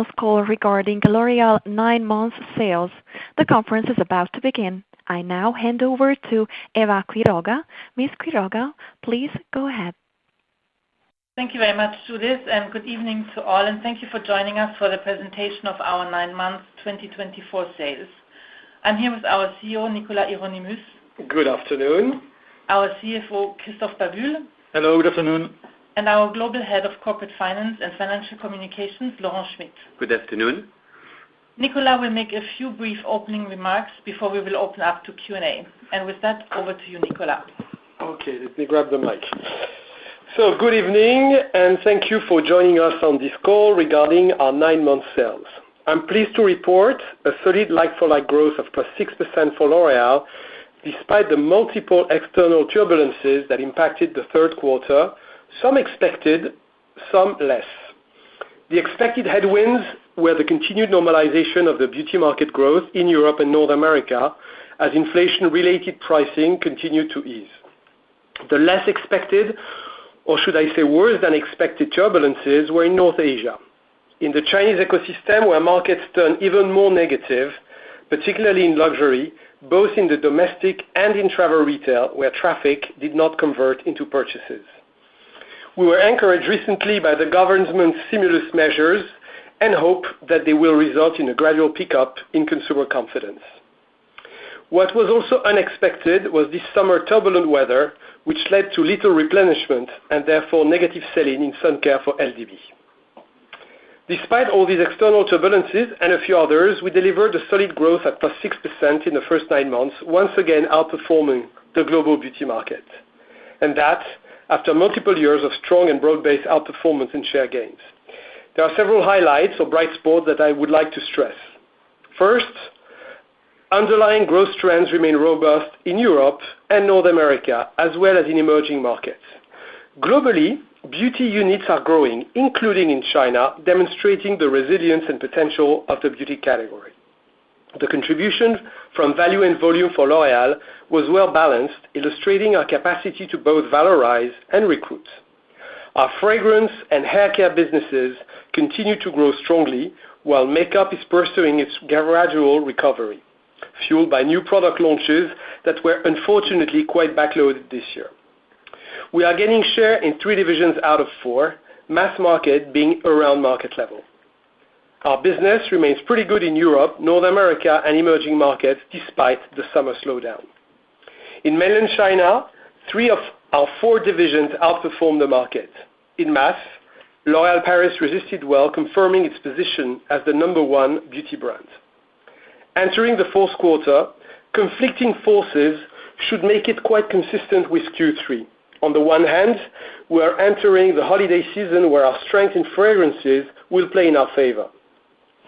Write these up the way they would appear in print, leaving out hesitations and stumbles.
Call regarding L'Oréal 9-month sales. The conference is about to begin. I now hand over to Eva Quiroga. Ms. Quiroga, please go ahead. Thank you very much, Judith, and good evening to all, and thank you for joining us for the presentation of our 9-month 2024 sales. I'm here with our CEO, Nicolas Hieronimus. Good afternoon. Our CFO, Christophe Babule. Hello, good afternoon. And our Global Head of Corporate Finance and Financial Communications, Laurent Schmitt. Good afternoon. Nicolas will make a few brief opening remarks before we will open up to Q&A. And with that, over to you, Nicolas. Okay, let me grab the mic. So, good evening, and thank you for joining us on this call regarding our 9-month sales. I'm pleased to report a solid like-for-like growth of +6% for L'Oréal, despite the multiple external turbulences that impacted the third quarter, some expected, some less. The expected headwinds were the continued normalization of the beauty market growth in Europe and North America, as inflation-related pricing continued to ease. The less expected, or should I say worse than expected turbulences, were in North Asia. In the Chinese ecosystem, where markets turned even more negative, particularly in luxury, both in the domestic and in travel retail, where traffic did not convert into purchases. We were encouraged recently by the government's stimulus measures and hope that they will result in a gradual pickup in consumer confidence. What was also unexpected was this summer turbulent weather, which led to little replenishment and therefore negative selling in sun care for LDB. Despite all these external turbulences and a few others, we delivered a solid growth at +6% in the first 9 months, once again outperforming the global beauty market. And that, after multiple years of strong and broad-based outperformance and share gains. There are several highlights or bright spots that I would like to stress. First, underlying growth trends remain robust in Europe and North America, as well as in emerging markets. Globally, beauty units are growing, including in China, demonstrating the resilience and potential of the beauty category. The contribution from value and volume for L'Oréal was well balanced, illustrating our capacity to both valorize and recruit. Our fragrance and hair care businesses continue to grow strongly, while makeup is pursuing its gradual recovery, fueled by new product launches that were unfortunately quite backloaded this year. We are gaining share in 3 divisions out of 4, mass market being around market level. Our business remains pretty good in Europe, North America, and emerging markets, despite the summer slowdown. In mainland China, 3 of our 4 divisions outperformed the market. In mass, L'Oréal Paris resisted well, confirming its position as the #1 beauty brand. Entering the fourth quarter, conflicting forces should make it quite consistent with Q3. On the one hand, we are entering the holiday season where our strength in fragrances will play in our favor.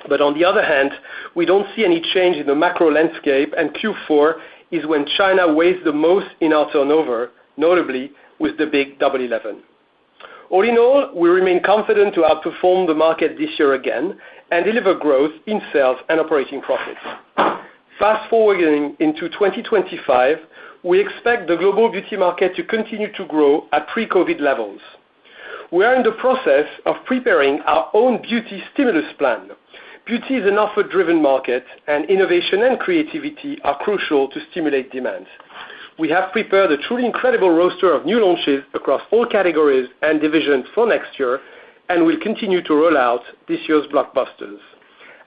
But on the other hand, we don't see any change in the macro landscape, and Q4 is when China weighs the most in our turnover, notably with the big Double 11. All in all, we remain confident to outperform the market this year again and deliver growth in sales and operating profits. Fast forwarding into 2025, we expect the global beauty market to continue to grow at pre-COVID levels. We are in the process of preparing our own beauty stimulus plan. Beauty is an offer-driven market, and innovation and creativity are crucial to stimulate demand. We have prepared a truly incredible roster of new launches across all categories and divisions for next year, and will continue to roll out this year's blockbusters.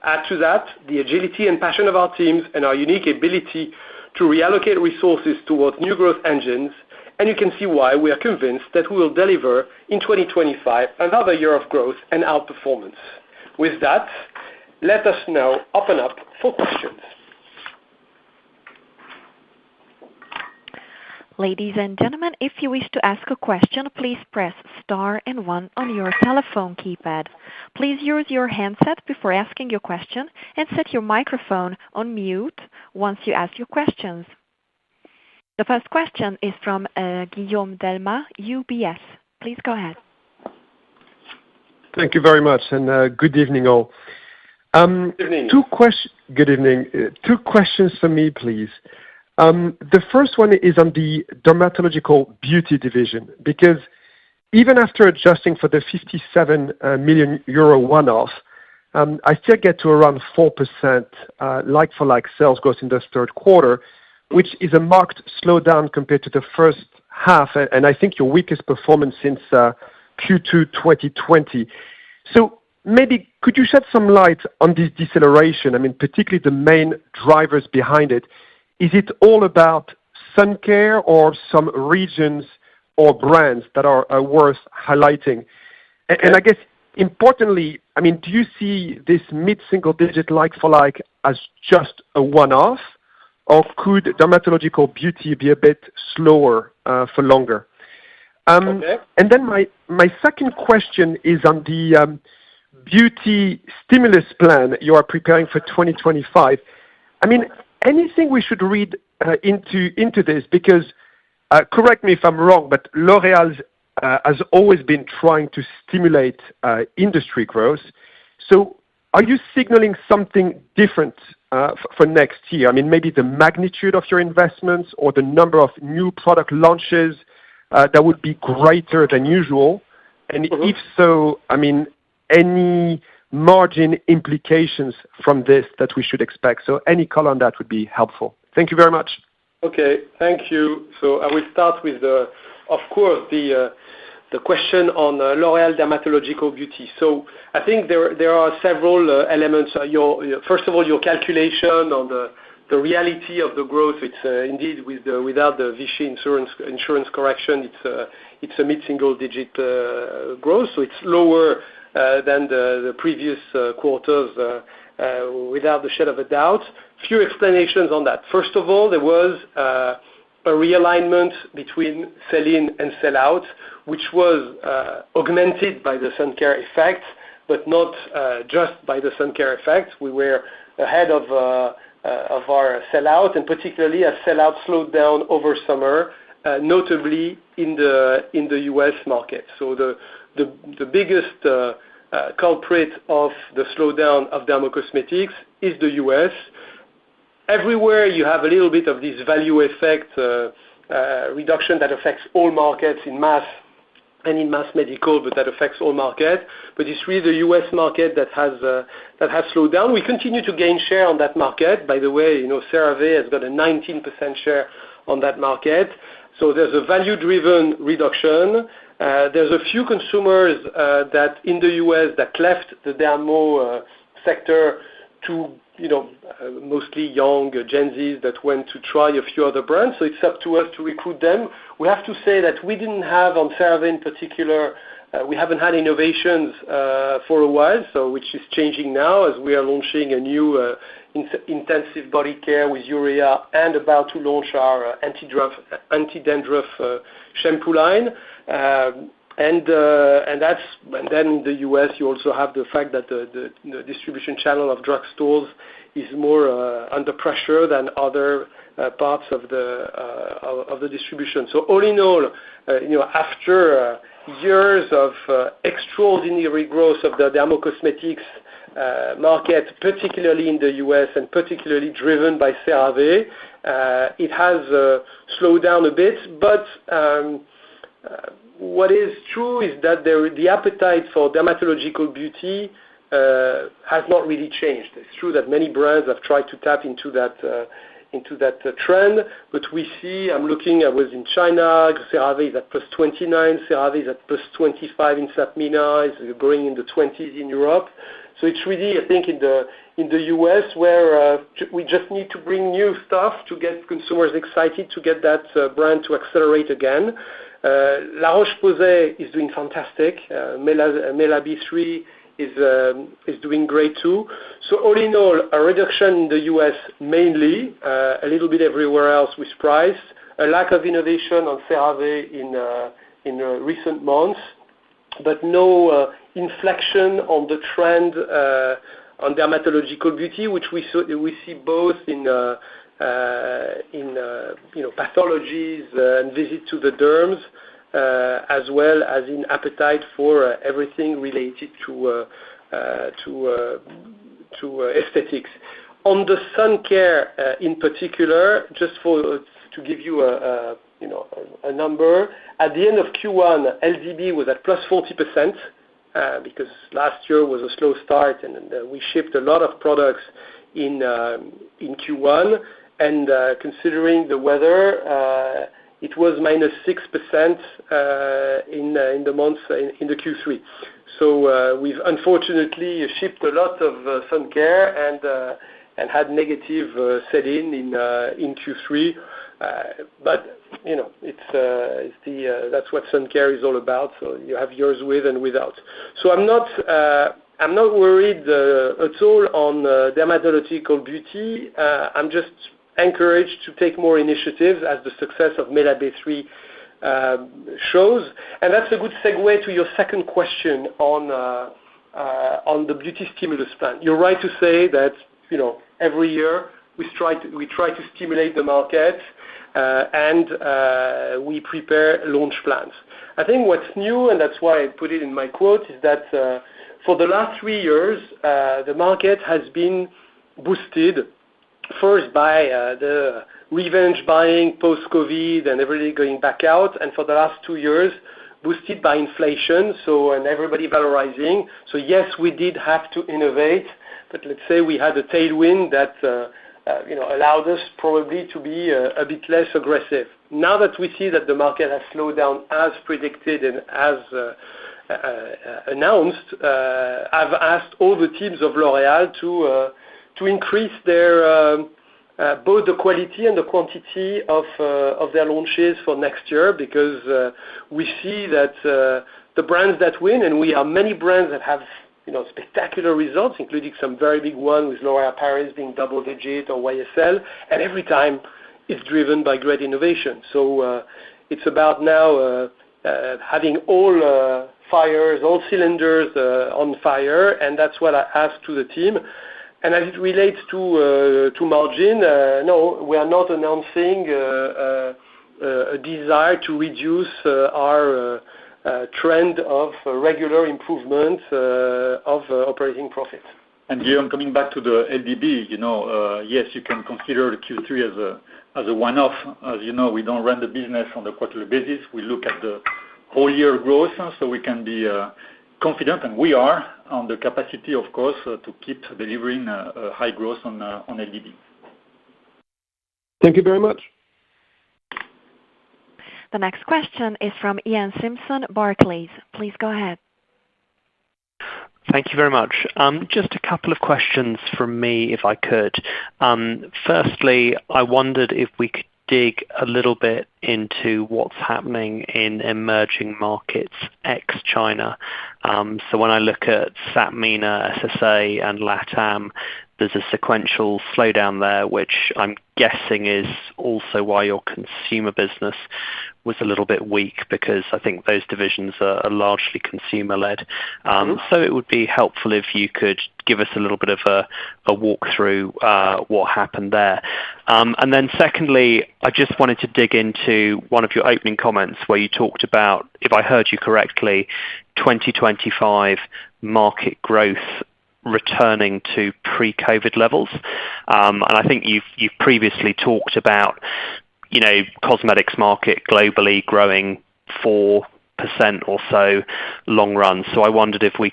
Add to that the agility and passion of our teams and our unique ability to reallocate resources towards new growth engines, and you can see why we are convinced that we will deliver in 2025 another year of growth and outperformance. With that, let us now open up for questions. Ladies and gentlemen, if you wish to ask a question, please press star and 1 on your telephone keypad. Please use your handset before asking your question and set your microphone on mute once you ask your questions. The first question is from Guillaume Delmas, UBS. Please go ahead. Thank you very much, and good evening all. Good evening. Good evening. 2 questions for me, please. The first one is on the dermatological beauty division, because even after adjusting for the 57 million euro one-off, I still get to around 4% like-for-like sales growth in this third quarter, which is a marked slowdown compared to the first half, and I think your weakest performance since Q2 2020. So maybe could you shed some light on this deceleration? I mean, particularly the main drivers behind it. Is it all about sun care or some regions or brands that are worth highlighting? And I guess importantly, I mean, do you see this mid-single digit like-for-like as just a one-off, or could dermatological beauty be a bit slower for longer? And then my second question is on the beauty stimulus plan you are preparing for 2025. I mean, anything we should read into this? Because correct me if I'm wrong, but L'Oréal has always been trying to stimulate industry growth. So are you signaling something different for next year? I mean, maybe the magnitude of your investments or the number of new product launches that would be greater than usual? And if so, I mean, any margin implications from this that we should expect? So any color on that would be helpful. Thank you very much. Okay, thank you. So I will start with the question on L'Oréal Dermatological Beauty. So I think there are several elements. First of all, your calculation on the reality of the growth. It's indeed without the Vichy insurance correction, it's a mid-single digit growth. So it's lower than the previous quarters, without the shade of a doubt. Few explanations on that. First of all, there was a realignment between sell-in and sell-out, which was augmented by the sun care effect, but not just by the sun care effect. We were ahead of our sell-out, and particularly as sell-out slowed down over summer, notably in the US market. So the biggest culprit of the slowdown of dermocosmetics is the US. Everywhere you have a little bit of this value effect reduction that affects all markets in mass and in mass medical, but that affects all markets. But it's really the US market that has slowed down. We continue to gain share on that market. By the way, CeraVe has got a 19% share on that market. So there's a value-driven reduction. There's a few consumers that in the US that left the dermo sector to mostly young Gen Zs that went to try a few other brands. So it's up to us to recruit them. We have to say that we didn't have on CeraVe in particular, we haven't had innovations for a while, so which is changing now as we are launching a new intensive body care with urea and about to launch our anti-dandruff shampoo line. And then in the US, you also have the fact that the distribution channel of drugstores is more under pressure than other parts of the distribution. So all in all, after years of extraordinary growth of the dermocosmetics market, particularly in the US and particularly driven by CeraVe, it has slowed down a bit, but what is true is that the appetite for dermatological beauty has not really changed. It's true that many brands have tried to tap into that trend, but we see, I was in China, CeraVe is at +29, CeraVe is at +25 in SAPMENA, is growing in the 20s in Europe. So it's really, I think, in the US where we just need to bring new stuff to get consumers excited, to get that brand to accelerate again. La Roche-Posay is doing fantastic. Mela B3 is doing great too. So all in all, a reduction in the US mainly, a little bit everywhere else with price, a lack of innovation on CeraVe in recent months, but no inflection on the trend on dermatological beauty, which we see both in pathologies and visit to the derms, as well as in appetite for everything related to aesthetics. On the sun care in particular, just to give you a number, at the end of Q1, LDB was at +40%, because last year was a slow start, and we shipped a lot of products in Q1. And considering the weather, it was -6% in the months in the Q3. So we've unfortunately shipped a lot of sun care and had negative sell-in in Q3. But that's what sun care is all about. So you have yours with and without. So I'm not worried at all on dermatological beauty. I'm just encouraged to take more initiatives as the success of Mela B3 shows. And that's a good segue to your second question on the beauty stimulus plan. You're right to say that every year we try to stimulate the market and we prepare launch plans. I think what's new, and that's why I put it in my quote, is that for the last 3 years, the market has been boosted first by the revenge buying post-COVID and everybody going back out, and for the last 2 years, boosted by inflation, and everybody valorizing. So yes, we did have to innovate, but let's say we had a tailwind that allowed us probably to be a bit less aggressive. Now that we see that the market has slowed down as predicted and as announced, I've asked all the teams of L'Oréal to increase their both the quality and the quantity of their launches for next year, because we see that the brands that win, and we have many brands that have spectacular results, including some very big one with L'Oréal Paris being double-digit or YSL, and every time it's driven by great innovation. So it's about now having all cylinders on fire, and that's what I asked to the team. And as it relates to margin, no, we are not announcing a desire to reduce our trend of regular improvement of operating profit. And Guillaume, coming back to the LDB, yes, you can consider the Q3 as a one-off. As you know, we don't run the business on a quarterly basis. We look at the whole year growth, so we can be confident, and we are on the capacity, of course, to keep delivering high growth on LDB. Thank you very much. The next question is from Ian Simpson, Barclays. Please go ahead. Thank you very much. Just a couple of questions from me, if I could. Firstly, I wondered if we could dig a little bit into what's happening in emerging markets ex-China. So when I look at SAPMENA, SSA, and LATAM, there's a sequential slowdown there, which I'm guessing is also why your consumer business was a little bit weak, because I think those divisions are largely consumer-led. So it would be helpful if you could give us a little bit of a walk through what happened there. And then secondly, I just wanted to dig into one of your opening comments where you talked about, if I heard you correctly, 2025 market growth returning to pre-COVID levels. And I think you've previously talked about cosmetics market globally growing 4% or so long run. So I wondered if we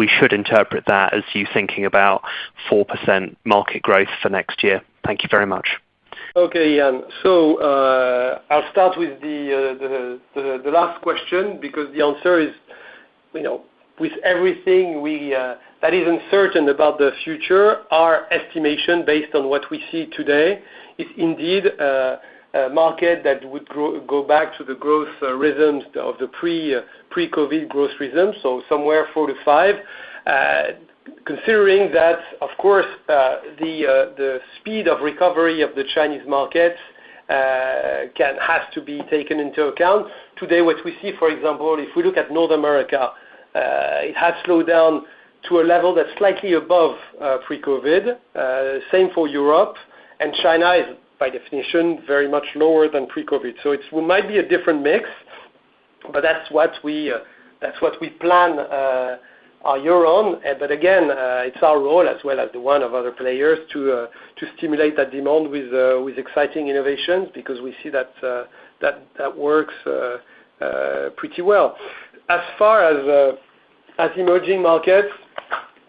should interpret that as you thinking about 4% market growth for next year. Thank you very much. Okay, Ian. So I'll start with the last question, because the answer is, with everything that is uncertain about the future, our estimation based on what we see today is indeed a market that would go back to the growth rhythms of the pre-COVID growth rhythms, so somewhere 4 to 5. Considering that, of course, the speed of recovery of the Chinese market has to be taken into account. Today, what we see, for example, if we look at North America, it has slowed down to a level that's slightly above pre-COVID. Same for Europe, and China is, by definition, very much lower than pre-COVID. So it might be a different mix, but that's what we plan our year on. But again, it's our role, as well as the one of other players, to stimulate that demand with exciting innovations, because we see that works pretty well. As far as As emerging markets,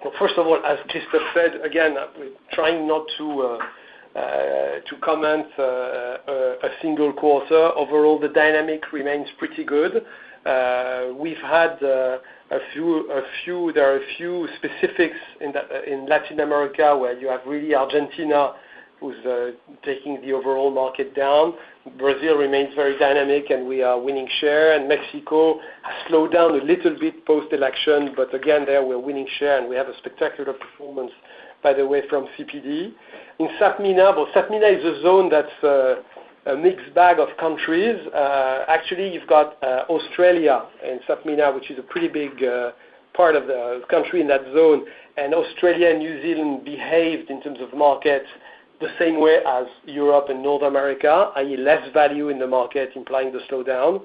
well, first of all, as Christophe said, again, we're trying not to comment a single quarter. Overall, the dynamic remains pretty good. We've had there are a few specifics in Latin America where you have really Argentina who's taking the overall market down. Brazil remains very dynamic, and we are winning share. And Mexico has slowed down a little bit post-election, but again, there we're winning share, and we have a spectacular performance, by the way, from CPD. In SAPMENA, well, SAPMENA is a zone that's a mixed bag of countries. Actually, you've got Australia in SAPMENA, which is a pretty big part of the country in that zone, and Australia and New Zealand behaved in terms of market the same way as Europe and North America, i.e. less value in the market, implying the slowdown.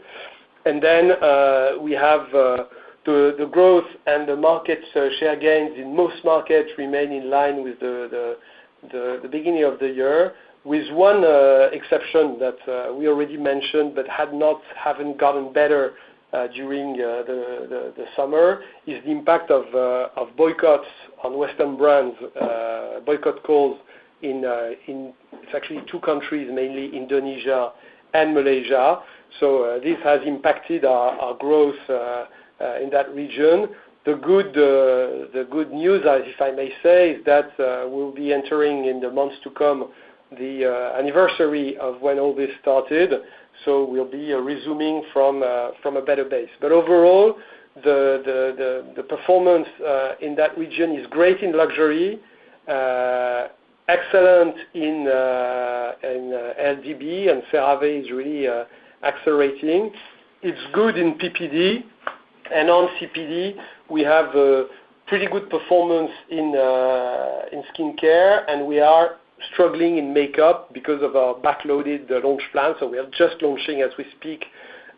And then we have the growth and the market share gains in most markets remain in line with the beginning of the year, with one exception that we already mentioned but haven't gotten better during the summer, is the impact of boycotts on Western brands, boycott calls in it's actually two countries, mainly Indonesia and Malaysia. So this has impacted our growth in that region. The good news, if I may say, is that we'll be entering in the months to come the anniversary of when all this started. So we'll be resuming from a better base. But overall, the performance in that region is great in luxury, excellent in LDB, and CeraVe is really accelerating. It's good in PPD, and on CPD we have a pretty good performance in skincare, and we are struggling in makeup because of our backloaded launch plan. So we are just launching as we speak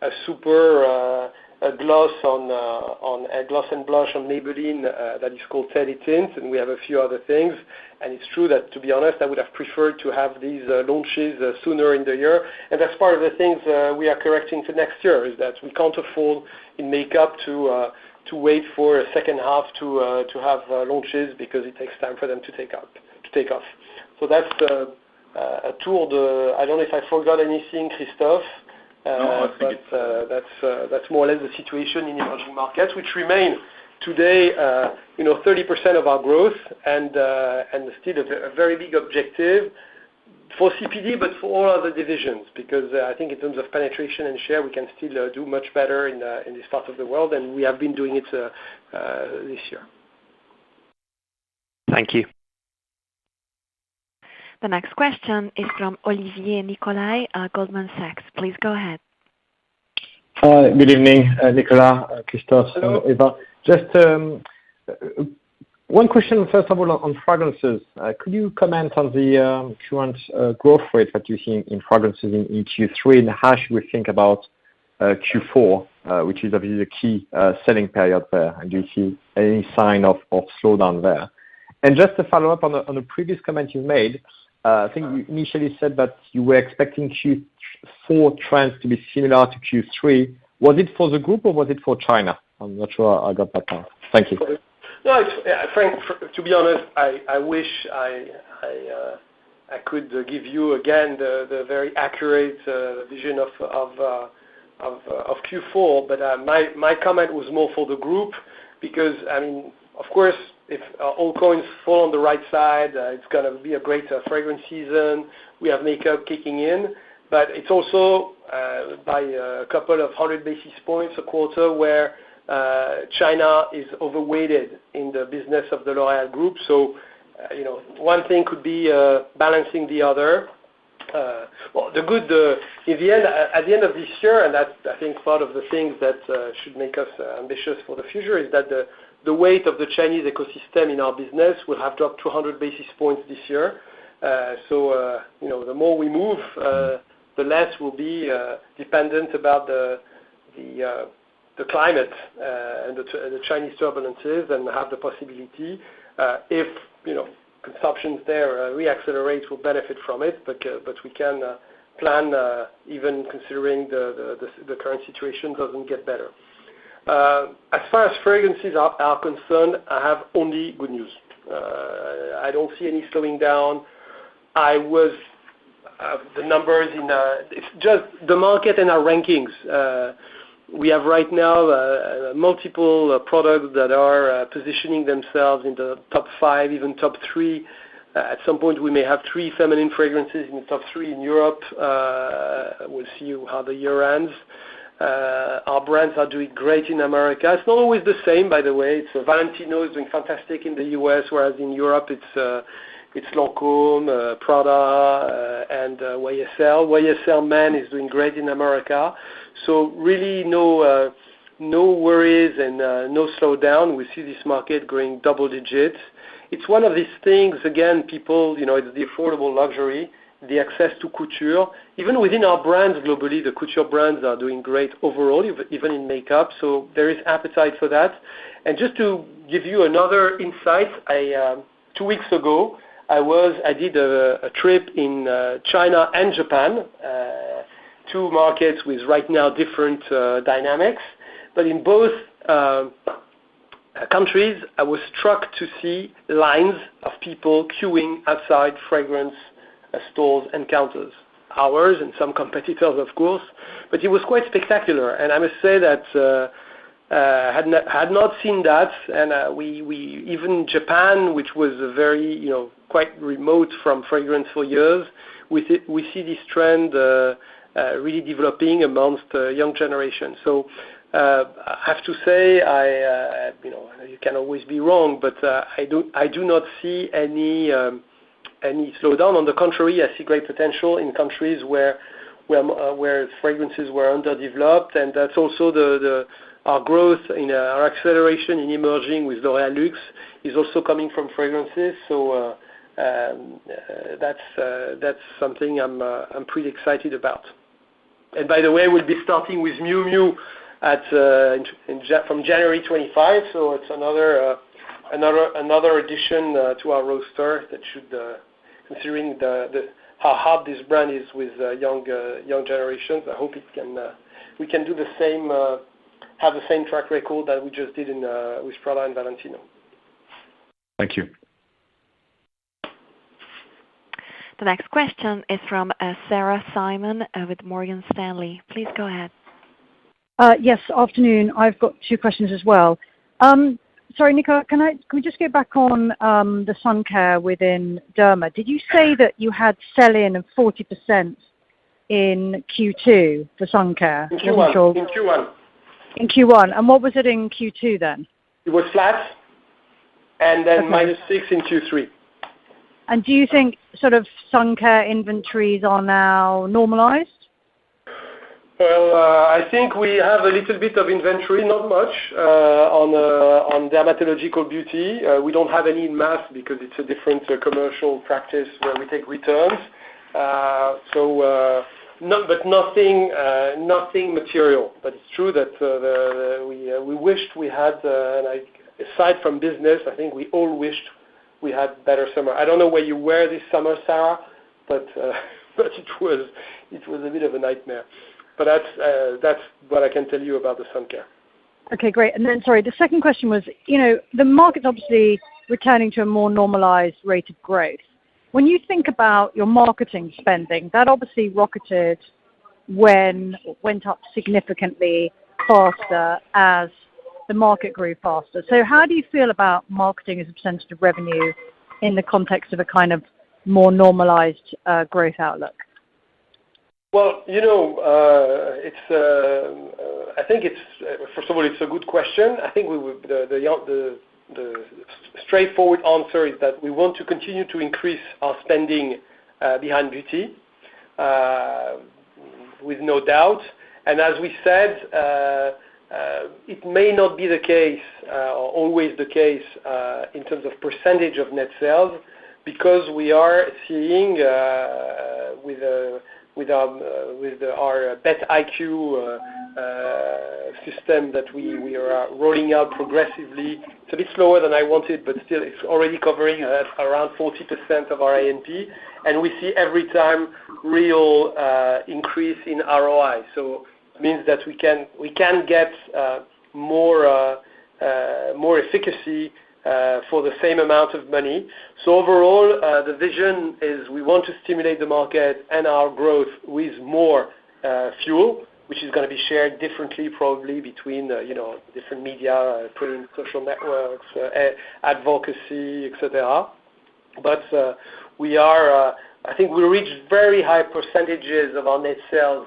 a super gloss gloss and blush on Maybelline that is called Teddy Tint, and we have a few other things. And it's true that, to be honest, I would have preferred to have these launches sooner in the year. And that's part of the things we are correcting for next year, is that we can't afford in makeup to wait for a second half to have launches, because it takes time for them to take off. So that's a tour. I don't know if I forgot anything, Christophe. No, I think that's more or less the situation in emerging markets, which remain today 30% of our growth, and still a very big objective for CPD, but for all other divisions, because I think in terms of penetration and share, we can still do much better in this part of the world, and we have been doing it this year. Thank you. The next question is from Olivier Nicolai, Goldman Sachs. Please go ahead. Good evening, Nicolas, Christophe, Hello. Eva. Just one question, first of all, on fragrances. Could you comment on the current growth rate that you see in fragrances in Q3, and how should we think about Q4, which is obviously the key selling period there, and do you see any sign of slowdown there? And just to follow up on the previous comment you made, I think you initially said that you were expecting Q4 trends to be similar to Q3. Was it for the group or was it for China? I'm not sure I got that part. Thank you. No, Frank, to be honest, I wish I could give you again the very accurate vision of Q4, but my comment was more for the group, because I mean, of course, if all coins fall on the right side, it's going to be a great fragrance season. We have makeup kicking in, but it's also by a couple of 100 basis points a quarter where China is overweighted in the business of the L'Oréal Group. So, one thing could be balancing the other. Well, at the end of this year, and that's, I think, part of the things that should make us ambitious for the future, is that the weight of the Chinese ecosystem in our business will have dropped 200 basis points this year. So, the more we move, the less we'll be dependent about the climate and the Chinese turbulences, and have the possibility, if consumptions there reaccelerate, we'll benefit from it. But we can plan even considering the current situation doesn't get better. As far as fragrances are concerned, I have only good news. I don't see any slowing down. The numbers it's just the market and our rankings. We have right now multiple products that are positioning themselves in the top 5, even top 3. At some point, we may have 3 feminine fragrances in the top 3 in Europe. We'll see how the year ends. Our brands are doing great in America. It's not always the same, by the way. Valentino is doing fantastic in the US, whereas in Europe it's Lancôme, Prada, and YSL. YSL Men is doing great in America. So really no worries and no slowdown. We see this market growing double digits. It's one of these things, again, people, it's the affordable luxury, the access to couture. Even within our brands globally, the couture brands are doing great overall, even in makeup. So there is appetite for that. And just to give you another insight, 2 weeks ago, I did a trip in China and Japan, 2 markets with right now different dynamics. But in both countries, I was struck to see lines of people queuing outside fragrance stores and counters. Ours and some competitors, of course. But it was quite spectacular. And I must say that had not seen that. And we even Japan, which was a very, quite remote from fragrance for years, we see this trend really developing amongst young generation. So I have to say, you can always be wrong, but I do not see any slowdown. On the contrary, I see great potential in countries where fragrances were underdeveloped, and that's also our growth in our acceleration in emerging with L'Oréal Luxe is also coming from fragrances. So that's something I'm pretty excited about. And by the way, we'll be starting with Miu Miu from January 25. So it's another addition to our roster that should, considering how hot this brand is with young generations. I hope we can do the same, have the same track record that we just did with Prada and Valentino. Thank you. The next question is from Sarah Simon with Morgan Stanley. Please go ahead. Yes, afternoon. I've got 2 questions as well. Sorry, Nicolas, can we just get back on the sun care within Derma? Did you say that you had sell-in of 40% in Q2 for sun care? In Q1. In Q1. And what was it in Q2 then? It was flat, and then -6 in Q3. And do you think sort of sun care inventories are now normalized? Well, I think we have a little bit of inventory, not much, on dermatological beauty. We don't have any in mass because it's a different commercial practice where we take returns. But nothing material. But it's true that we wished we had, aside from business, I think we all wished we had better summer. I don't know where you were this summer, Sarah, but it was a bit of a nightmare. But that's what I can tell you about the sun care. Okay, great. And then, sorry, the second question was, the market's obviously returning to a more normalized rate of growth. When you think about your marketing spending, that obviously rocketed went up significantly faster as the market grew faster. So how do you feel about marketing as a percentage of revenue in the context of a kind of more normalized growth outlook? Well, I think first of all, it's a good question. I think the straightforward answer is that we want to continue to increase our spending behind beauty, with no doubt. And as we said, it may not be the case, or always the case, in terms of percentage of net sales, because we are seeing with our Bet IQ system that we are rolling out progressively. It's a bit slower than I wanted, but still it's already covering around 40% of our A&P, and we see every time real increase in ROI. So it means that we can get more efficacy for the same amount of money. So overall, the vision is we want to stimulate the market and our growth with more fuel, which is going to be shared differently probably between different media, print, social networks, advocacy, etc. But I think we reached very high percentages of our net sales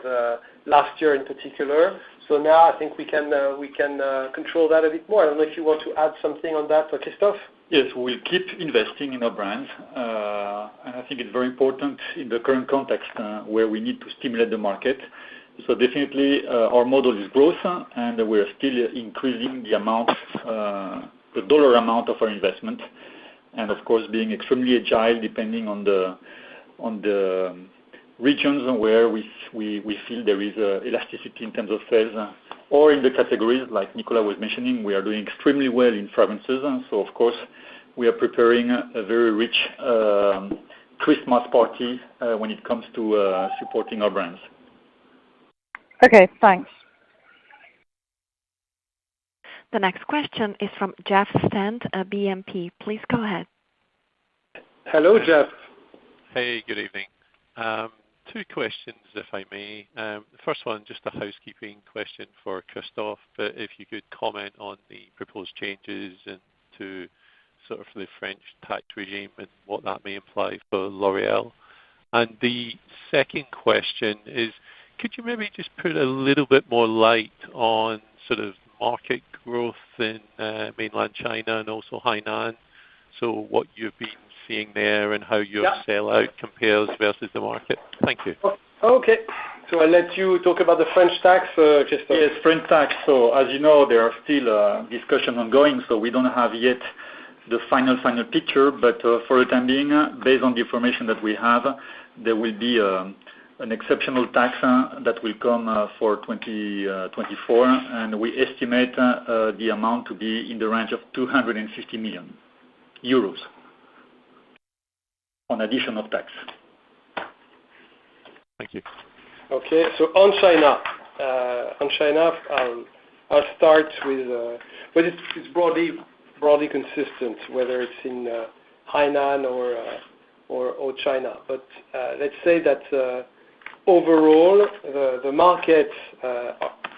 last year in particular. So now I think we can control that a bit more. I don't know if you want to add something on that, Christophe? Yes, we'll keep investing in our brands. And I think it's very important in the current context where we need to stimulate the market. So definitely our model is growth, and we're still increasing the amount, the dollar amount of our investment. And of course, being extremely agile depending on the regions where we feel there is elasticity in terms of sales, or in the categories like Nicolas was mentioning, we are doing extremely well in fragrances. So of course, we are preparing a very rich Christmas party when it comes to supporting our brands. Okay, thanks. The next question is from Jeff Stent, BNP. Please go ahead. Hello, Jeff. Hey, good evening. Two questions, if I may. The first one, just a housekeeping question for Christophe. If you could comment on the proposed changes into sort of the French tax regime and what that may imply for L'Oréal. And the second question is, could you maybe just put a little bit more light on sort of market growth in mainland China and also Hainan? So what you've been seeing there and how your sell-out compares versus the market. Thank you. Okay. So I'll let you talk about the French tax, Christophe. Yes, French tax. So as you know, there are still discussions ongoing, so we don't have yet the final picture. But for the time being, based on the information that we have, there will be an exceptional tax that will come for 2024, and we estimate the amount to be in the range of 250 million euros on additional tax. Thank you. Okay, so on China, I'll start with, but it's broadly consistent, whether it's in Hainan or China. But let's say that overall, the market,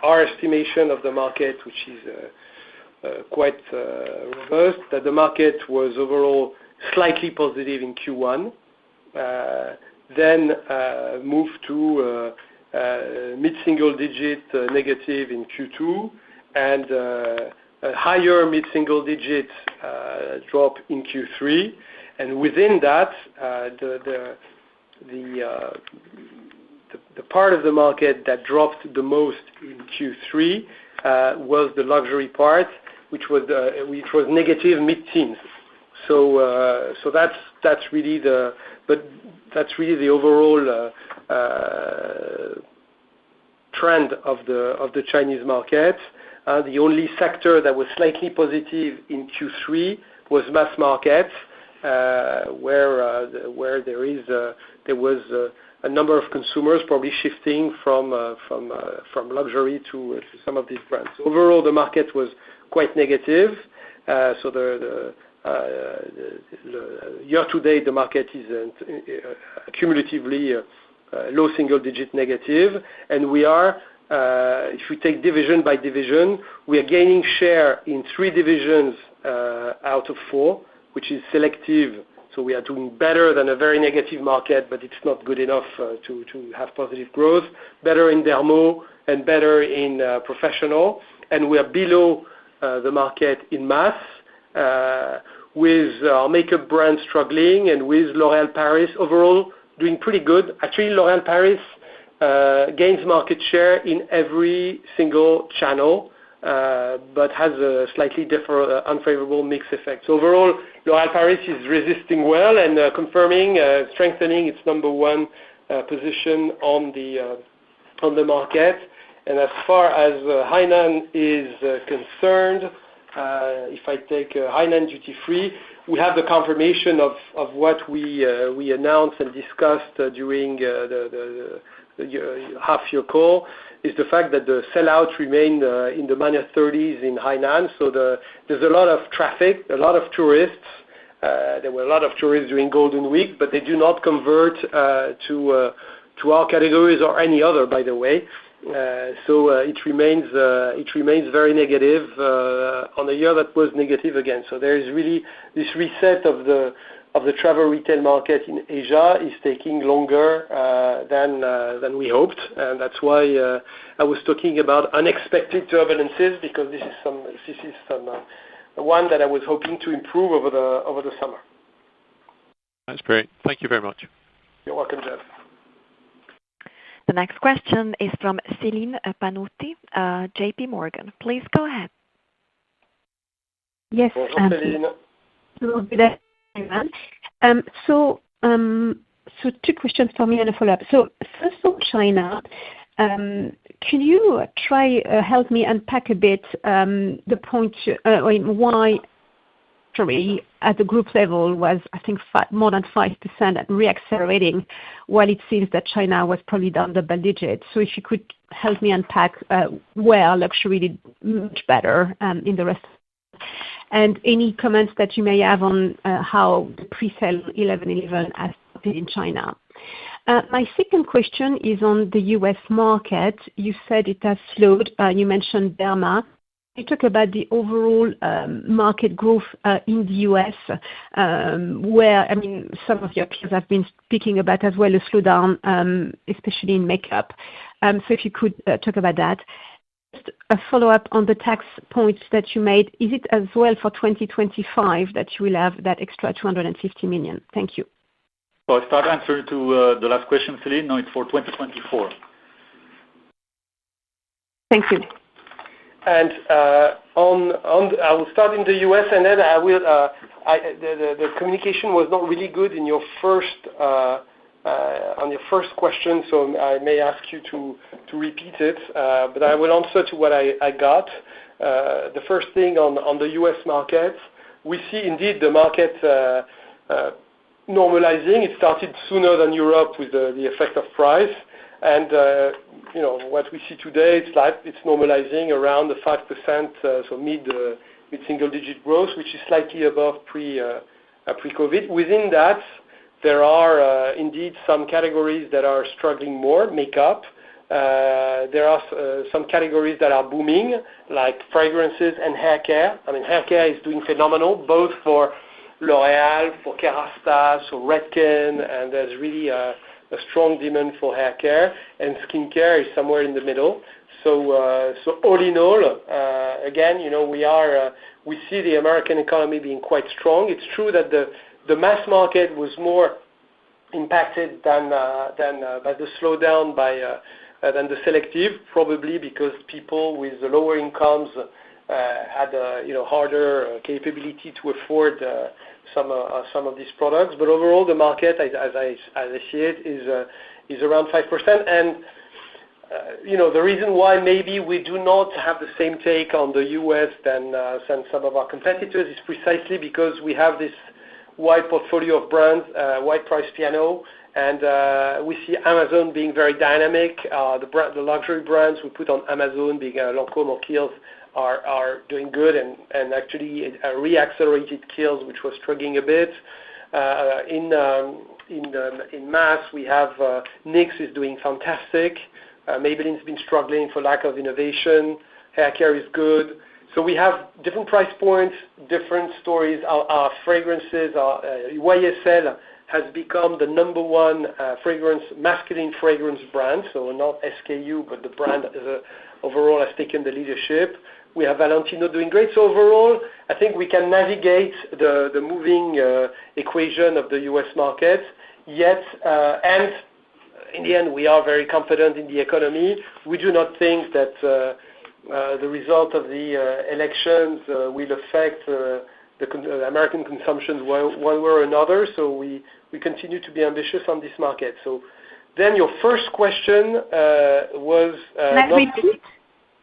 our estimation of the market, which is quite robust, that the market was overall slightly positive in Q1, then moved to mid-single digit negative in Q2, and a higher mid-single digit drop in Q3. And within that, the part of the market that dropped the most in Q3 was the luxury part, which was negative mid-teens. So that's really the overall trend of the Chinese market. The only sector that was slightly positive in Q3 was mass market, where there was a number of consumers probably shifting from luxury to some of these brands. Overall, the market was quite negative. So the year-to-date, the market is cumulatively low single-digit negative, and we are, if we take division by division, we are gaining share in 3 divisions out of 4, which is selective. So we are doing better than a very negative market, but it's not good enough to have positive growth. Better in dermo and better in professional, and we are below the market in mass, with our makeup brand struggling, and with L'Oréal Paris overall doing pretty good. Actually, L'Oréal Paris gains market share in every single channel, but has a slightly different unfavorable mix effect. So overall, L'Oréal Paris is resisting well and confirming, strengthening its number 1 position on the market. And as far as Hainan is concerned, if I take Hainan duty free, we have the confirmation of what we announced and discussed during the half-year call, is the fact that the sellout remained in the -30s in Hainan. So there's a lot of traffic, a lot of tourists. There were a lot of tourists during Golden Week, but they do not convert to our categories or any other, by the way. So it remains very negative on a year that was negative again. So there is really this reset of the travel retail market in Asia is taking longer than we hoped, and that's why I was talking about unexpected turbulences, because this is one that I was hoping to improve over the summer. That's great. Thank you very much. You're welcome, Jeff. The next question is from Celine Pannuti, JP Morgan. Please go ahead. Yes. Bonjour, Celine. Good afternoon. So two questions for me and a follow-up. So first of all, China, can you try help me unpack a bit the point why at the group level was, I think, more than 5% and reaccelerating, while it seems that China was probably down double digits. So if you could help me unpack where luxury did much better in the rest. And any comments that you may have on how the pre-sale 11/11 has been in China. My second question is on the U.S. market. You said it has slowed. You mentioned Derma. You talk about the overall market growth in the U.S., where, I mean, some of your peers have been speaking about as well a slowdown, especially in makeup. So if you could talk about that. Just a follow-up on the tax points that you made. Is it as well for 2025 that you will have that extra 250 million? Thank you. So I start answering to the last question, Celine. No, it's for 2024. Thank you. And I will start in the U.S. and then I will. The communication was not really good in your first on your first question, so I may ask you to repeat it. But I will answer to what I got. The first thing on the U.S. market, we see indeed the market normalizing. It started sooner than Europe with the effect of price. And what we see today, it's normalizing around the 5%, so mid-single digit growth, which is slightly above pre-COVID. Within that, there are indeed some categories that are struggling more. Makeup. There are some categories that are booming, like fragrances and hair care. I mean, hair care is doing phenomenal, both for L'Oréal, for Kerastase, for Redken, and there's really a strong demand for hair care, and skincare is somewhere in the middle. So all in all, again, we see the American economy being quite strong. It's true that the mass market was more impacted than by the slowdown than the selective, probably because people with the lower incomes had harder capability to afford some of these products. But overall, the market, as I see it, is around 5%. And the reason why maybe we do not have the same take on the U.S. than some of our competitors is precisely because we have this wide portfolio of brands, wide price piano, and we see Amazon being very dynamic. The luxury brands we put on Amazon, being Lancôme or Kiehl's, are doing good, and actually reaccelerated Kiehl's, which was struggling a bit. In mass, we have NYX is doing fantastic. Maybelline's been struggling for lack of innovation. Hair care is good. So we have different price points, different stories. Our fragrances, YSL has become the number one masculine fragrance brand. So not SKU, but the brand overall has taken the leadership. We have Valentino doing great. So overall, I think we can navigate the moving equation of the U.S. market. Yet, and in the end, we are very confident in the economy. We do not think that the result of the elections will affect the American consumption one way or another. So we continue to be ambitious on this market. So then your first question was. Can I repeat?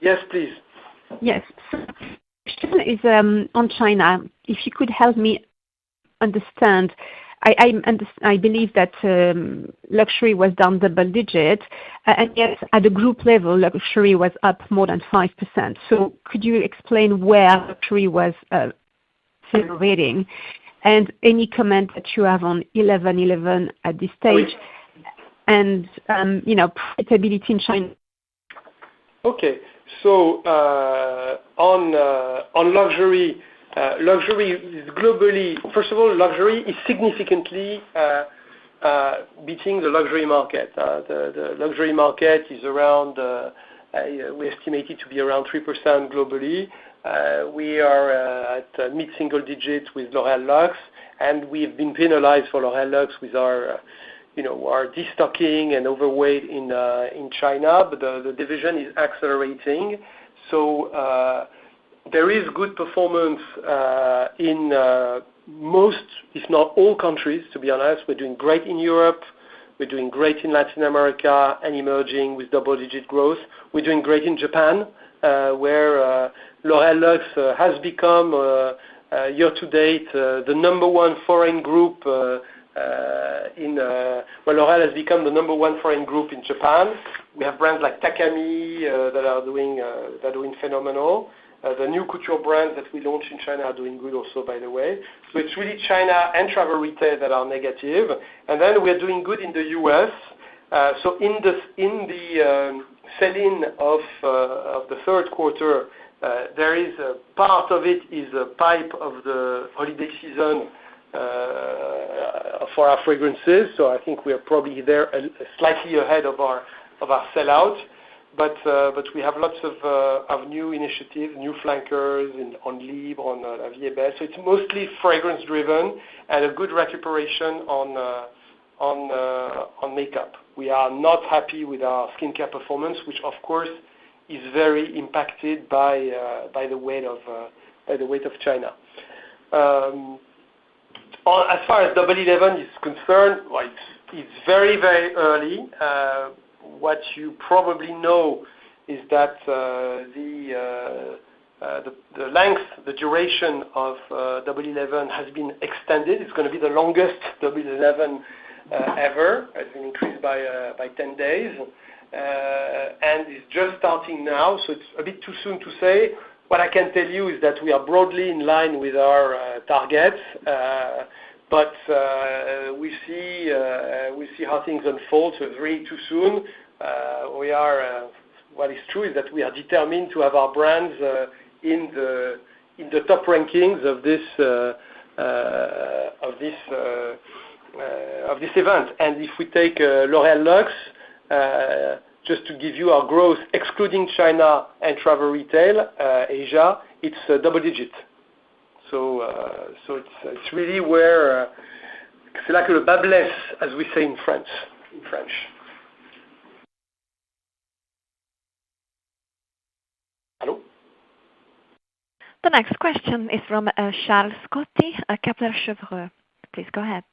Yes, please. Yes. So the question is on China. If you could help me understand I believe that luxury was down double digit, and yet at the group level, luxury was up more than 5%. So could you explain where luxury was accelerating? And any comment that you have on 11.11 at this stage, and profitability in China? Okay. So on luxury, luxury is globally. First of all, luxury is significantly beating the luxury market. The luxury market is around. We estimate it to be around 3% globally. We are at mid-single digits with L'Oréal Luxe, and we've been penalized for L'Oréal Luxe with our destocking and overweight in China, but the division is accelerating. So there is good performance in most, if not all countries, to be honest. We're doing great in Europe. We're doing great in Latin America and emerging with double-digit growth. We're doing great in Japan, where L'Oréal Luxe has become, year-to-date, the number one foreign group L'Oréal has become the number one foreign group in Japan. We have brands like Takami that are doing phenomenal. The new couture brands that we launched in China are doing good also, by the way. So it's really China and travel retail that are negative. And then we're doing good in the US. So in the sell-in of the third quarter, there is a part of it is a pipe of the holiday season for our fragrances. So I think we are probably there slightly ahead of our sellout. But we have lots of new initiatives, new flankers on Libre, on La Vie est Belle. So it's mostly fragrance driven and a good recuperation on makeup. We are not happy with our skincare performance, which of course is very impacted by the weight of China. As far as Double 11 is concerned, well, it's very, very early. What you probably know is that the length, the duration of Double 11 has been extended. It's going to be the longest Double 11 ever. It's been increased by 10 days. And it's just starting now, so it's a bit too soon to say. What I can tell you is that we are broadly in line with our targets, but we see how things unfold. So it's really too soon. What is true is that we are determined to have our brands in the top rankings of this event. And if we take L'Oréal Luxe, just to give you our growth, excluding China and travel retail, Asia, it's double digit. So it's really where c'est là que le bas blesse, as we say in French. Hello? The next question is from Charles Scotti, Kepler Cheuvreux. Please go ahead.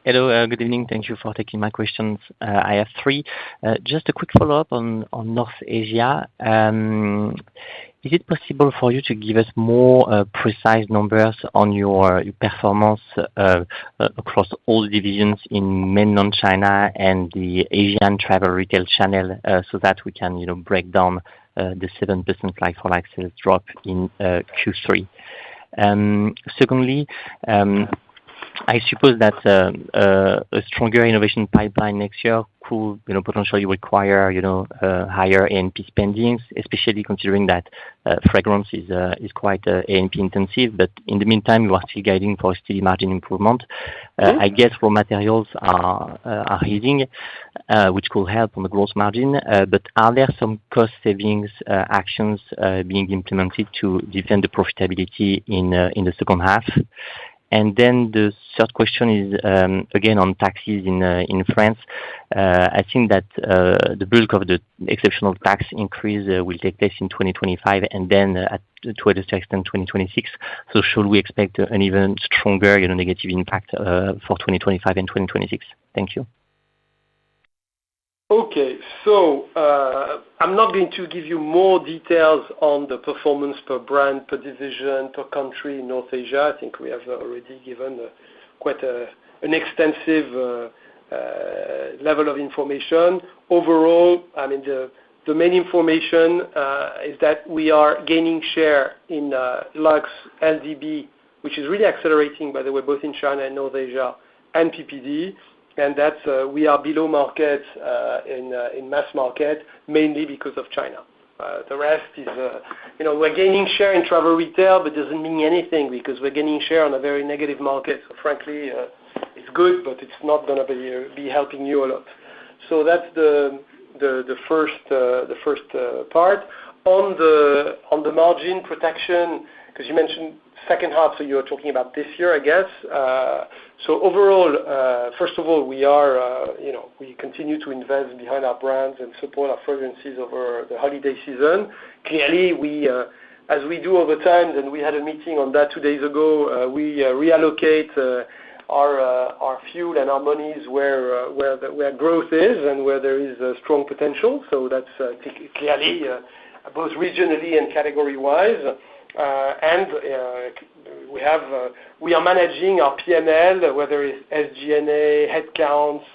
Hello, good evening. Thank you for taking my questions. I have three. Just a quick follow-up on North Asia. Is it possible for you to give us more precise numbers on your performance across all the divisions in mainland China and the Asian travel retail channel, so that we can break down the 7% like-for-like sales drop in Q3? Secondly, I suppose that a stronger innovation pipeline next year could potentially require higher A&P spendings, especially considering that fragrance is quite A&P intensive. But in the meantime, you are still guiding for a steady margin improvement. I guess raw materials are easing, which could help on the gross margin. But are there some cost savings actions being implemented to defend the profitability in the second half? And then the third question is, again, on taxes in France. I think that the bulk of the exceptional tax increase will take place in 2025 and then to a certain extent 2026. So should we expect an even stronger negative impact for 2025 and 2026? Thank you. Okay. So I'm not going to give you more details on the performance per brand, per division, per country in North Asia. I think we have already given quite an extensive level of information. Overall, I mean, the main information is that we are gaining share in Luxe, LDB, which is really accelerating, by the way, both in China and North Asia, and PPD. And that's we are below market in mass market, mainly because of China. The rest is, we're gaining share in travel retail, but doesn't mean anything because we're gaining share on a very negative market. So frankly, it's good, but it's not going to be helping you a lot. So that's the first part. On the margin protection, because you mentioned second half, so you're talking about this year, I guess. So overall, first of all, we continue to invest behind our brands and support our fragrances over the holiday season. Clearly, as we do all the time, and we had a meeting on that 2 days ago, we reallocate our fuel and our monies where growth is and where there is a strong potential. So that's clearly both regionally and category-wise. And we are managing our P&L, whether it's SG&A, headcounts,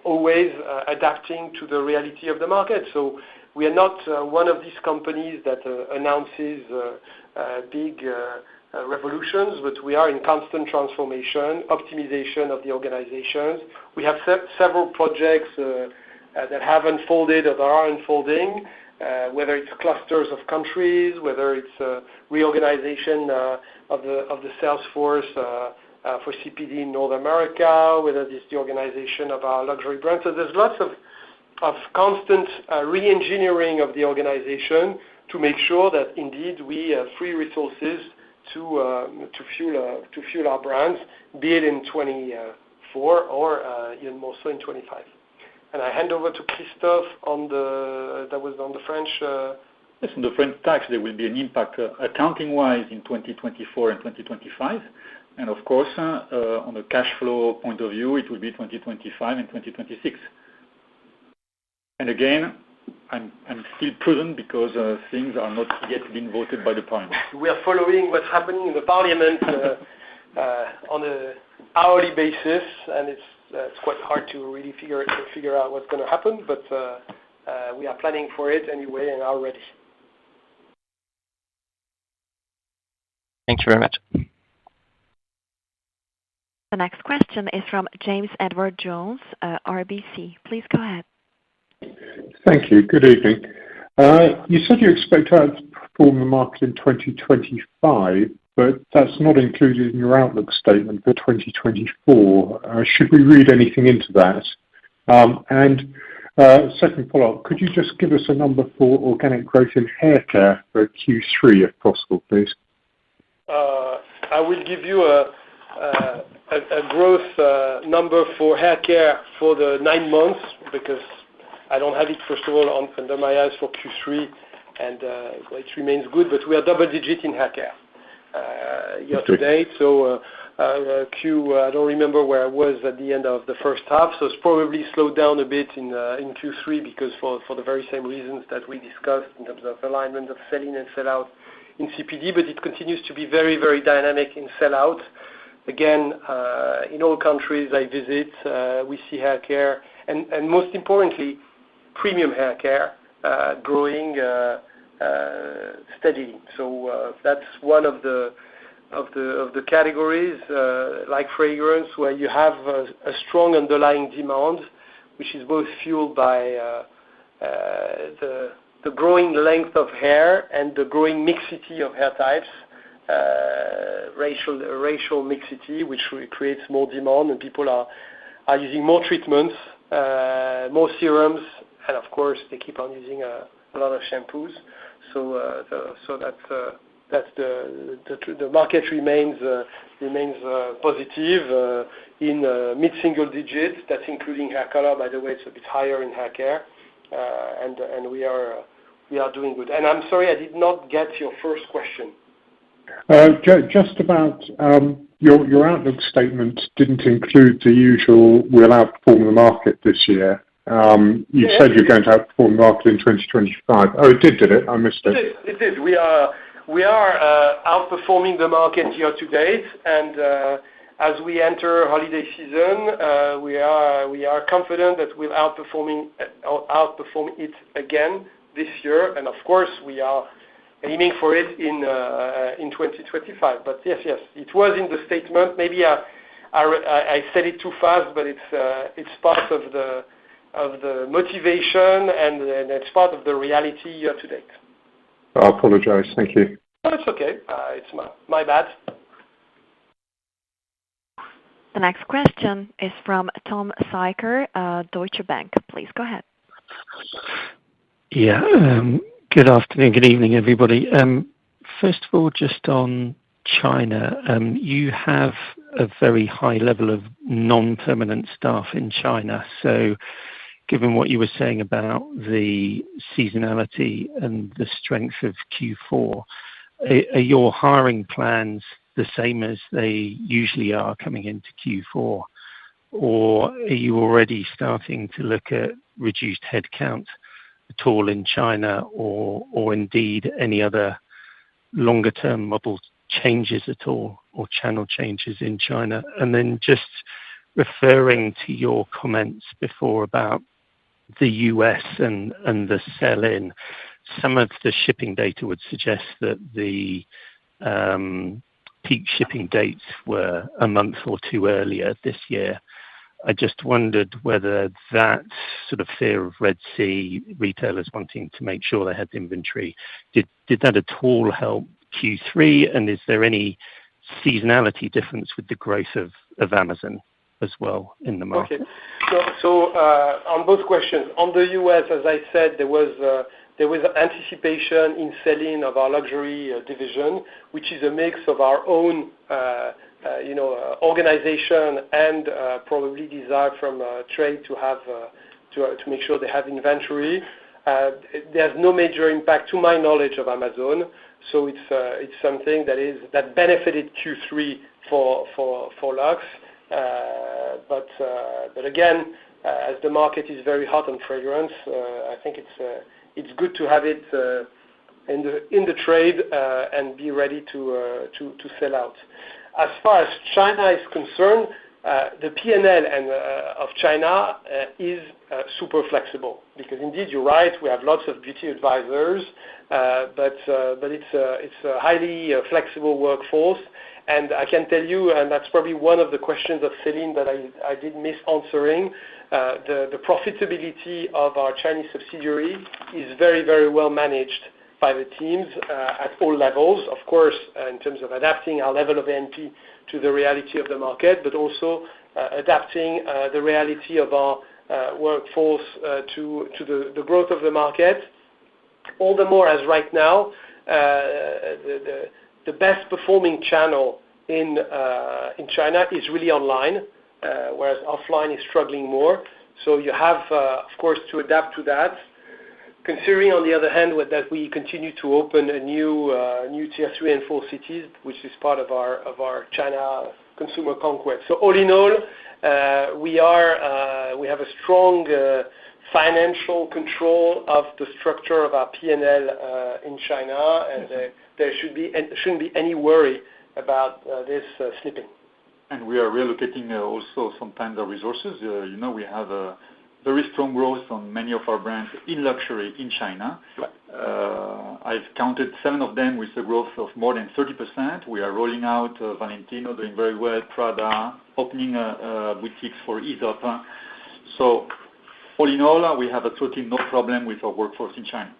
always adapting to the reality of the market. So we are not one of these companies that announces big revolutions, but we are in constant transformation, optimization of the organizations. We have several projects that have unfolded or that are unfolding, whether it's clusters of countries, whether it's reorganization of the sales force for CPD in North America, whether it's the organization of our luxury brands. So there's lots of constant re-engineering of the organization to make sure that indeed we free resources to fuel our brands, be it in 24 or even more so in 25. And I hand over to Christophe on the French. Yes, on the French tax, there will be an impact accounting-wise in 2024 and 2025. And of course, on the cash flow point of view, it will be 2025 and 2026. And again, I'm still prudent because things are not yet been voted by the Parliament. We are following what's happening in the Parliament on an hourly basis, and it's quite hard to really figure out what's going to happen, but we are planning for it anyway and are ready. Thank you very much. The next question is from James Edward Jones, RBC. Please go ahead. Thank you. Good evening. You said you expect to outperform the market in 2025, but that's not included in your outlook statement for 2024. Should we read anything into that? And second follow-up, could you just give us a number for organic growth in hair care for Q3, if possible, please? I will give you a growth number for hair care for the 9 months because I don't have it, first of all, under my eyes for Q3, and it remains good, but we are double-digit in hair care year to date. So I don't remember where I was at the end of the first half, so it's probably slowed down a bit in Q3 because for the very same reasons that we discussed in terms of alignment of sell-in and sell-out in CPD, but it continues to be very, very dynamic in sell-out. Again, in all countries I visit, we see hair care, and most importantly, premium hair care growing steadily. So that's one of the categories like fragrance where you have a strong underlying demand, which is both fueled by the growing length of hair and the growing mixity of hair types, racial mixity, which creates more demand, and people are using more treatments, more serums, and of course they keep on using a lot of shampoos. So that's the market remains positive in mid-single digits. That's including hair color, by the way. It's a bit higher in hair care, and we are doing good. And I'm sorry, I did not get your first question. Just about Your outlook statement didn't include the usual "we'll outperform the market this year." You said you're going to outperform the market in 2025. Oh, it did it? I missed it. It did. We are outperforming the market year to date, and as we enter holiday season, we are confident that we'll outperform it again this year. And of course, we are aiming for it in 2025. But yes, it was in the statement. Maybe I said it too fast, but it's part of the motivation, and it's part of the reality year to date. I apologize. Thank you. No, it's okay. It's my bad. The next question is from Tom Sykes, Deutsche Bank. Please go ahead. Yeah. Good afternoon, good evening, everybody. First of all, just on China, you have a very high level of non-permanent staff in China. So given what you were saying about the seasonality and the strength of Q4, are your hiring plans the same as they usually are coming into Q4? Or are you already starting to look at reduced headcount at all in China, or indeed any other longer-term model changes at all, or channel changes in China? And then just referring to your comments before about the US and the sell-in, some of the shipping data would suggest that the peak shipping dates were a month or two earlier this year. I just wondered whether that sort of fear of Red Sea, retailers wanting to make sure they had inventory, did that at all help Q3? And is there any seasonality difference with the growth of Amazon as well in the market? Okay. So on both questions, on the US, as I said, there was anticipation in selling of our luxury division, which is a mix of our own organization and probably desire from trade to have to make sure they have inventory. There's no major impact, to my knowledge, of Amazon, so it's something that benefited Q3 for Luxe. But again, as the market is very hot on fragrance, I think it's good to have it in the trade and be ready to sell out. As far as China is concerned, the P&L of China is super flexible, because indeed you're right, we have lots of beauty advisors, but it's a highly flexible workforce. And I can tell you, and that's probably one of the questions of Celine that I did miss answering, the profitability of our Chinese subsidiary is very, very well managed by the teams at all levels, of course, in terms of adapting our level of A&P to the reality of the market, but also adapting the reality of our workforce to the growth of the market. All the more as right now, the best performing channel in China is really online, whereas offline is struggling more. So you have, of course, to adapt to that. Considering, on the other hand, that we continue to open a new tier 3 and 4 cities, which is part of our China consumer conquest. So all in all, we have a strong financial control of the structure of our P&L in China, and there shouldn't be any worry about this slipping. And we are relocating also sometimes our resources. We have a very strong growth on many of our brands in luxury in China. I've counted 7 of them with a growth of more than 30%. We are rolling out Valentino, doing very well, Prada, opening boutiques for Aesop. So all in all, we have absolutely no problem with our workforce in China.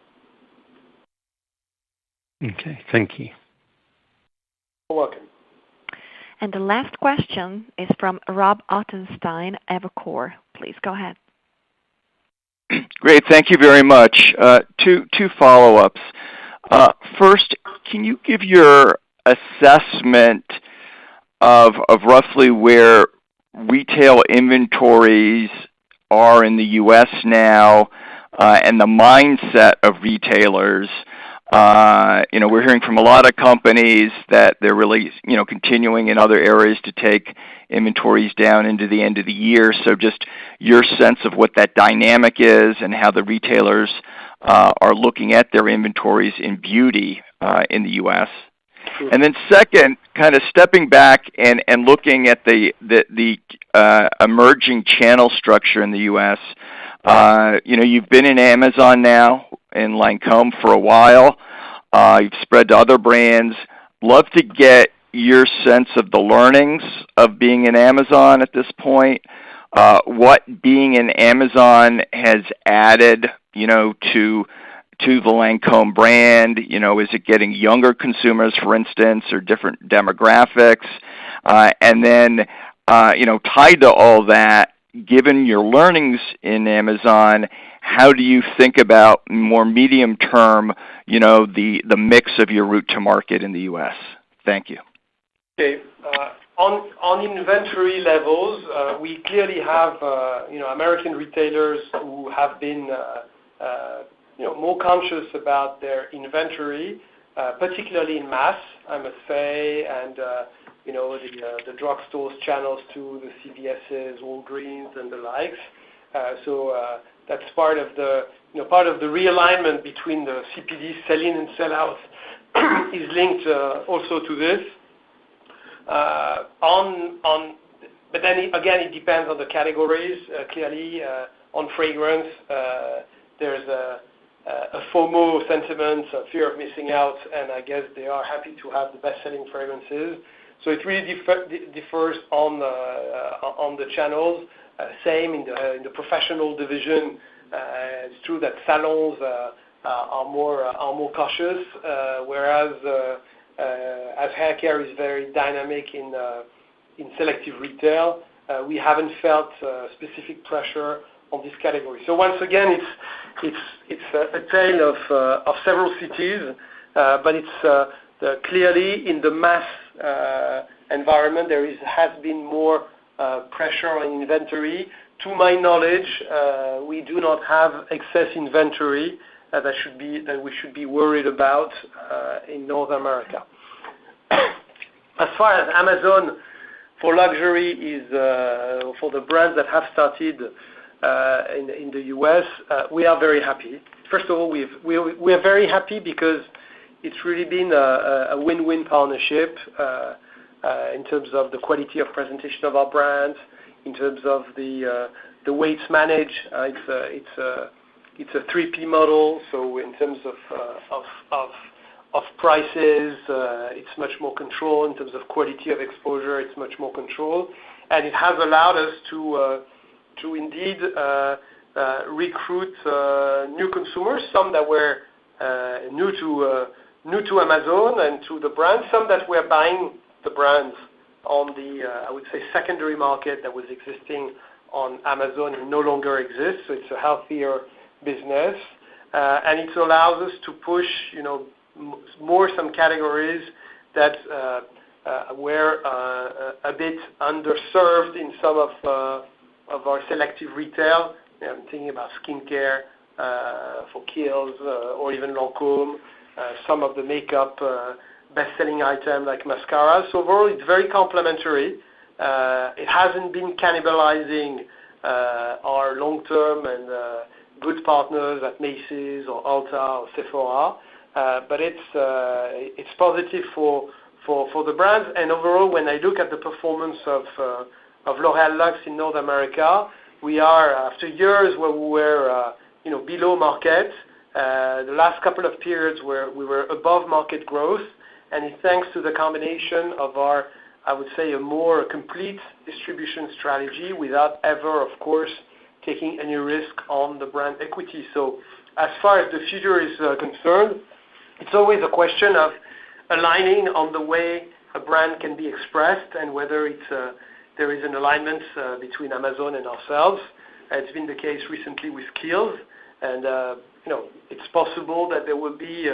Okay, thank you. You're welcome. And the last question is from Rob Ottenstein, Evercore. Please go ahead. Great, thank you very much. Two follow-ups. First, can you give your assessment of roughly where retail inventories are in the U.S. now, and the mindset of retailers We're hearing from a lot of companies that they're really, continuing in other areas to take inventories down into the end of the year. So just your sense of what that dynamic is and how the retailers are looking at their inventories in beauty in the U.S. Sure. And then second, kind of stepping back and looking at the emerging channel structure in the U.S. You've been in Amazon now and Lancôme for a while. You've spread to other brands. Love to get your sense of the learnings of being in Amazon at this point. What being in Amazon has added, to the Lancôme brand. Is it getting younger consumers, for instance, or different demographics? And then, tied to all that, given your learnings in Amazon, how do you think about more medium term, the mix of your route to market in the U.S.? Thank you. Okay. On inventory levels, we clearly have, American retailers who have been, more conscious about their inventory, particularly in mass, I must say, and the drugstores channels too, the CVS's, Walgreens, and the likes. So that's part of the realignment between the CPD sell-in and sell-out is linked also to this. But then again, it depends on the categories. Clearly, on fragrance, there's a FOMO sentiment, a fear of missing out, and I guess they are happy to have the best-selling fragrances. So it really differs on the channels. Same in the professional division. It's true that salons are more cautious, whereas as hair care is very dynamic in selective retail, we haven't felt specific pressure on this category. So once again, it's a tale of several cities, but it's clearly in the mass environment has been more pressure on inventory. To my knowledge, we do not have excess inventory that we should be worried about in North America. As far as Amazon for luxury is for the brands that have started in the U.S., we are very happy. First of all, we are very happy because it's really been a win-win partnership in terms of the quality of presentation of our brands, in terms of the way it's managed. It's a 3P model, so in terms of prices, it's much more control. In terms of quality of exposure, it's much more control, and it has allowed us to indeed recruit new consumers, some that were new to Amazon and to the brand, some that were buying the brands on the I would say secondary market that was existing on Amazon and no longer exists. So it's a healthier business, and it allows us to push more some categories that were a bit underserved in some of our selective retail. I'm thinking about skincare for Kiehl's or even Lancôme, some of the makeup best-selling items like mascara. So overall, it's very complementary. It hasn't been cannibalizing our long-term and good partners at Macy's or Ulta or Sephora, but it's positive for the brands. And overall, when I look at the performance of L'Oréal Luxe in North America, we are after years where we were below market. The last couple of periods where we were above market growth, and it's thanks to the combination of our, I would say, a more complete distribution strategy without ever, of course, taking any risk on the brand equity. So as far as the future is concerned, it's always a question of aligning on the way a brand can be expressed and whether there is an alignment between Amazon and ourselves. It's been the case recently with Kiehl's, and it's possible that there will be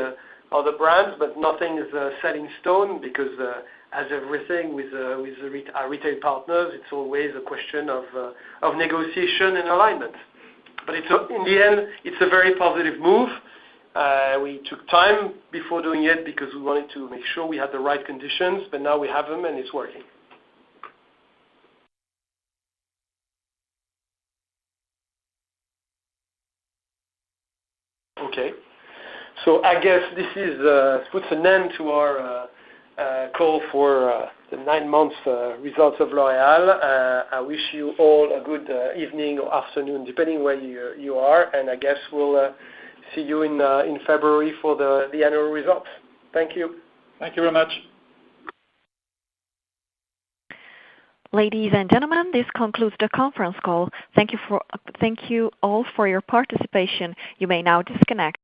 other brands, but nothing is set in stone because, as everything with our retail partners, it's always a question of negotiation and alignment. But in the end, it's a very positive move. We took time before doing it because we wanted to make sure we had the right conditions, but now we have them and it's working. Okay. So I guess this puts an end to our call for the 9 months results of L'Oréal. I wish you all a good evening or afternoon, depending where you are, and I guess we'll see you in February for the annual results. Thank you. Thank you very much. Ladies and gentlemen, this concludes the conference call. Thank you all for your participation. You may now disconnect.